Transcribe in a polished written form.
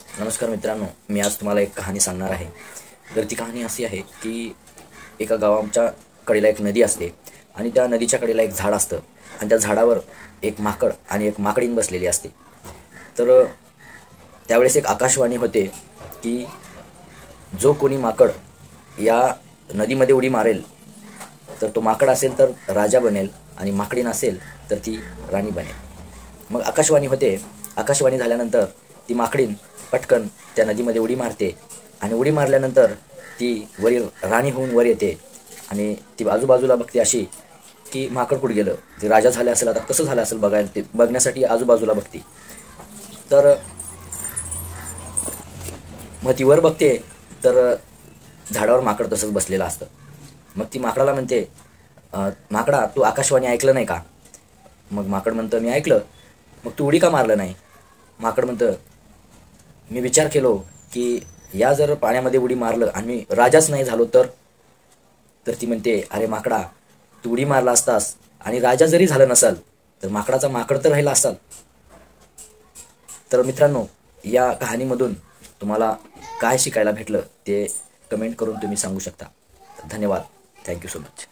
नमस्कार मित्रांनो, मी आज तुम्हाला एक कहाणी सांगणार आहे. तर ती कहाणी अशी आहे की एका गावाच्या कडेला एक नदी असते आणि त्या नदीच्या कडेला एक झाड असतं आणि त्या झाडावर एक माकड आणि एक माकडीण बसलेली असते. तर त्यावेळेस एक आकाशवाणी होते की जो कोणी माकड या नदीमध्ये उडी मारेल तर तो माकड असेल तर राजा बनेल आणि माकडीण असेल तर ती राणी बनेल. मग आकाशवाणी होते. आकाशवाणी झाल्यानंतर ती माकडीण पटकन त्या नदीमध्ये उडी मारते आणि उडी मारल्यानंतर ती वरील राणी होऊन वर येते आणि ती आजूबाजूला बघते अशी की माकड कुठं गेलं, ते राजा झाले असेल, आता कसं झालं असेल बघायला, ते बघण्यासाठी आजूबाजूला बघते. तर मग ती वर बघते तर झाडावर माकड तसंच बसलेलं असतं. मग ती माकडाला म्हणते, माकडा तू आकाशवाणी ऐकलं नाही का?" मग माकड म्हणतं, "मी ऐकलं." "मग तू उडी का मारलं नाही?" माकड म्हणतं, "मी विचार केलो की या जर पाण्यामध्ये उडी मारलं आणि मी राजाच नाही झालो तर ती म्हणते, "अरे माकडा, तू उडी मारला असतास आणि राजा जरी झालं नसाल तर माकडाचा माकड तर राहिला असाल." तर मित्रांनो, या कहाणीमधून तुम्हाला काय शिकायला भेटलं ते कमेंट करून तुम्ही सांगू शकता. धन्यवाद. Thank you so much.